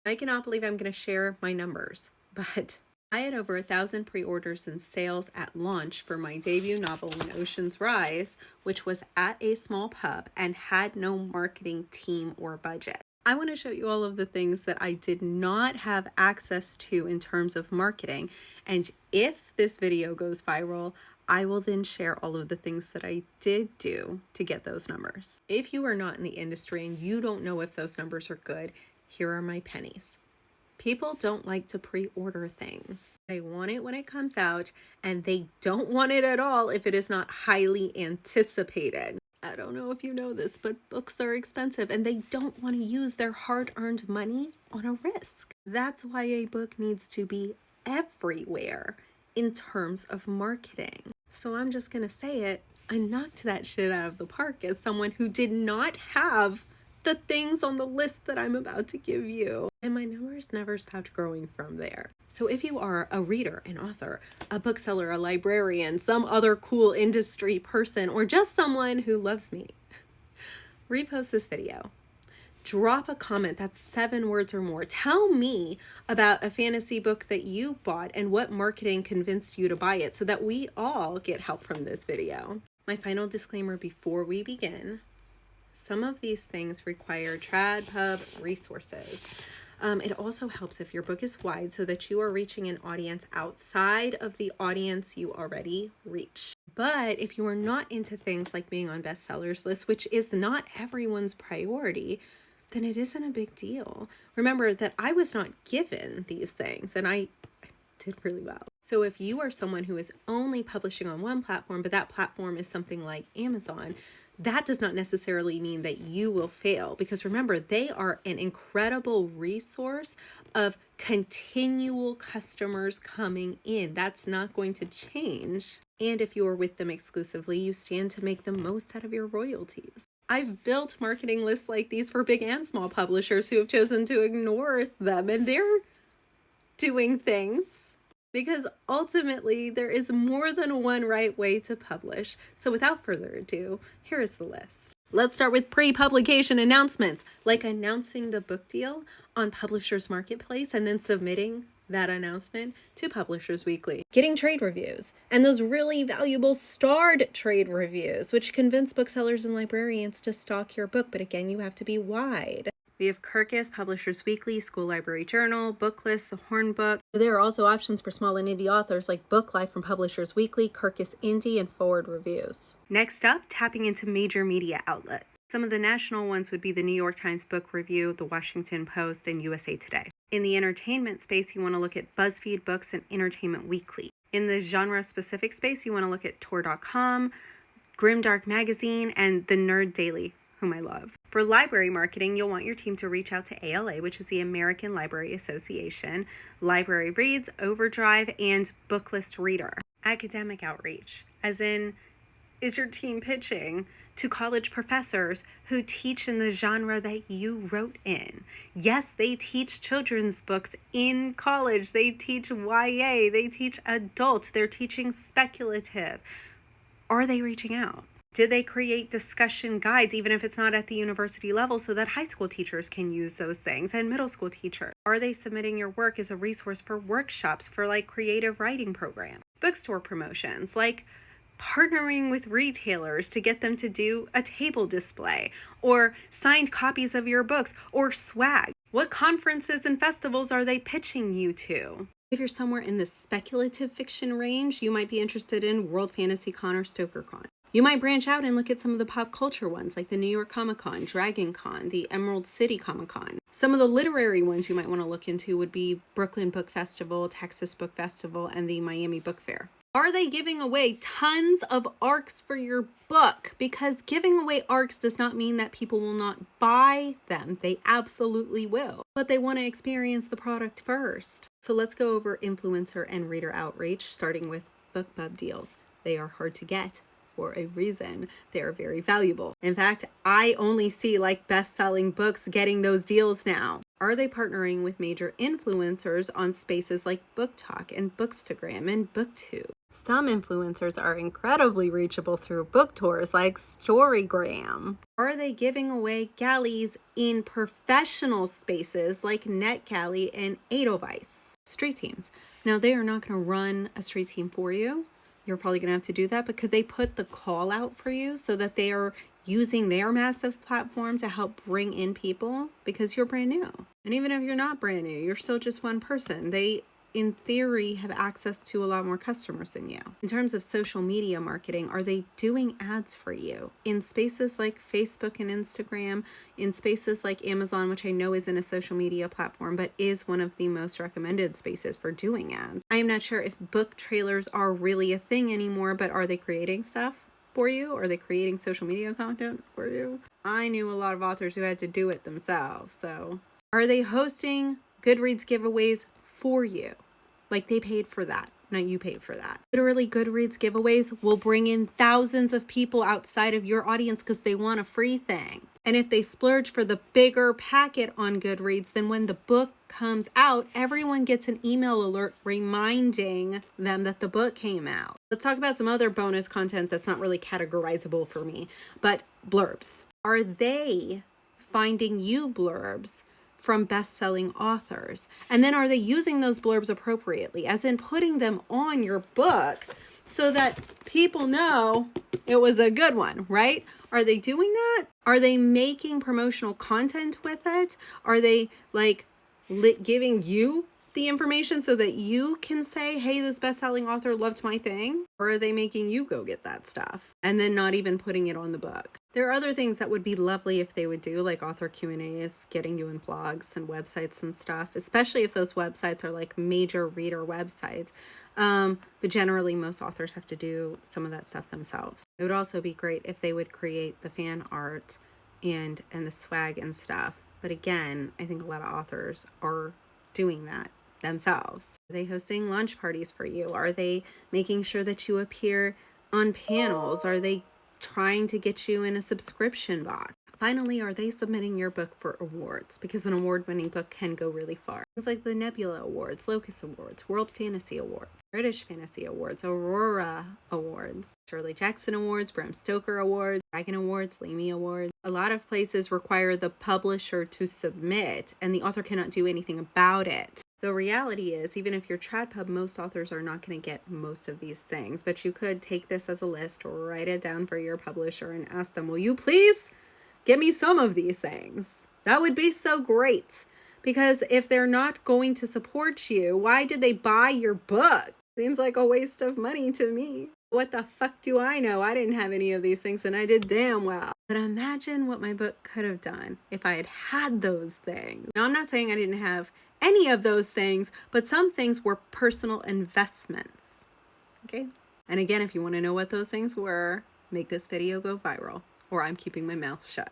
I cannot believe I'm going to share my numbers, but I had over 1,000 pre-orders and sales at launch for my debut novel, An Ocean's Rise, which was at a small pub and had no marketing team or budget. I want to show you all of the things that I did not have access to in terms of marketing. And if this video goes viral, I will then share all of the things that I did do to get those numbers. If you are not in the industry and you don't know if those numbers are good, here are my pennies. People don't like to pre-order things. They want it when it comes out, and they don't want it at all if it is not highly anticipated. I don't know if you know this, but books are expensive and they don't want to use their hard-earned money on a risk. That's why a book needs to be everywhere in terms of marketing. So I'm just gonna say it, I knocked that shit out of the park as someone who did not have the things on the list that I'm about to give you. And my numbers never stopped growing from there. So if you are a reader, an author, a bookseller, a librarian, some other cool industry person, or just someone who loves me, repost this video. Drop a comment that's 7 words or more. Tell me about a fantasy book that you bought and what marketing convinced you to buy it so that we all get help from this video. My final disclaimer before we begin: some of these things require TradPub resources. It also helps if your book is wide so that you are reaching an audience outside of the audience you already reach. But if you are not into things like being on bestsellers lists, which is not everyone's priority, then it isn't a big deal. Remember that I was not given these things and I did really well. So if you are someone who is only publishing on one platform, but that platform is something like Amazon, that does not necessarily mean that you will fail, because remember, they are an incredible resource of continual customers coming in. That's not going to change. And if you are with them exclusively, you stand to make the most out of your royalties. I've built marketing lists like these for big and small publishers who have chosen to ignore them, and they're doing things. Because ultimately, there is more than one right way to publish. So without further ado, here is the list. Let's start with pre-publication announcements, like announcing the book deal on Publishers Marketplace and then submitting that announcement to Publishers Weekly. Getting trade reviews, and those really valuable starred trade reviews, which convince booksellers and librarians to stock your book. But again, you have to be wide. We have Kirkus, Publishers Weekly, School Library Journal, Booklist, The Horn Book. There are also options for small and indie authors like Book Life from Publishers Weekly, Kirkus Indie, and Forward Reviews. Next up, tapping into major media outlets. Some of the national ones would be the New York Times Book Review, The Washington Post, and USA Today. In the entertainment space, you want to look at BuzzFeed Books and Entertainment Weekly. In the genre-specific space, you want to look at Tor.com, Grimdark Magazine, and The Nerd Daily, whom I love. For library marketing, you'll want your team to reach out to ALA, which is the American Library Association, Library Reads, Overdrive, and Booklist Reader. Academic outreach, as in, is your team pitching to college professors who teach in the genre that you wrote in? Yes, they teach children's books in college. They teach YA. They teach adult. They're teaching speculative. Are they reaching out? Did they create discussion guides, even if it's not at the university level, so that high school teachers can use those things and middle school teachers? Are they submitting your work as a resource for workshops for like creative writing programs? Bookstore promotions, like partnering with retailers to get them to do a table display or signed copies of your books or swag. What conferences and festivals are they pitching you to? If you're somewhere in the speculative fiction range, you might be interested in World Fantasy Con or StokerCon. You might branch out and look at some of the pop culture ones like the New York Comic Con, Dragon Con, the Emerald City Comic Con. Some of the literary ones you might want to look into would be Brooklyn Book Festival, Texas Book Festival, and the Miami Book Fair. Are they giving away tons of ARCs for your book? Because giving away ARCs does not mean that people will not buy them. They absolutely will. But they want to experience the product first. So let's go over influencer and reader outreach, starting with BookBub deals. They are hard to get, for a reason. They are very valuable. In fact, I only see like best-selling books getting those deals now. Are they partnering with major influencers on spaces like Book Talk and Bookstagram and BookTube? Some influencers are incredibly reachable through book tours like Storygram. Are they giving away galleys in professional spaces like NetGalley and Edelweiss? Street teams. Now, they are not going to run a street team for you. You're probably going to have to do that, but could they put the call out for you so that they are using their massive platform to help bring in people? Because you're brand new. And even if you're not brand new, you're still just one person. They, in theory, have access to a lot more customers than you. In terms of social media marketing, are they doing ads for you in spaces like Facebook and Instagram, in spaces like Amazon, which I know isn't a social media platform, but is one of the most recommended spaces for doing ads? I am not sure if book trailers are really a thing anymore, but are they creating stuff for you? Are they creating social media content for you? I knew a lot of authors who had to do it themselves. So are they hosting Goodreads giveaways for you? Like they paid for that, not you paid for that. Literally, Goodreads giveaways will bring in thousands of people outside of your audience because they want a free thing. And if they splurge for the bigger packet on Goodreads, then when the book comes out, everyone gets an email alert reminding them that the book came out. Let's talk about some other bonus content that's not really categorizable for me, but blurbs. Are they finding you blurbs from best-selling authors? And then are they using those blurbs appropriately, as in putting them on your book so that people know it was a good one, right? Are they doing that? Are they making promotional content with it? Are they like giving you the information so that you can say, hey, this best-selling author loved my thing? Or are they making you go get that stuff and then not even putting it on the book? There are other things that would be lovely if they would do, like author Q&As, getting you in blogs and websites and stuff, especially if those websites are like major reader websites. But generally, most authors have to do some of that stuff themselves. It would also be great if they would create the fan art and the swag and stuff. But again, I think a lot of authors are doing that themselves. Are they hosting launch parties for you? Are they making sure that you appear on panels? Are they trying to get you in a subscription box? Finally, are they submitting your book for awards? Because an award-winning book can go really far. Things like the Nebula Awards, Locus Awards, World Fantasy Awards, British Fantasy Awards, Aurora Awards, Shirley Jackson Awards, Bram Stoker Awards, Dragon Awards, Lamy Awards. A lot of places require the publisher to submit, and the author cannot do anything about it. The reality is, even if you're TradPub, most authors are not going to get most of these things, but you could take this as a list, write it down for your publisher, and ask them, will you please get me some of these things? That would be so great, because if they're not going to support you, why did they buy your book? Seems like a waste of money to me. What the fuck do I know? I didn't have any of these things and I did damn well. But imagine what my book could have done if I had had those things. Now, I'm not saying I didn't have any of those things, but some things were personal investments. Okay? And again, if you want to know what those things were, make this video go viral, or I'm keeping my mouth shut.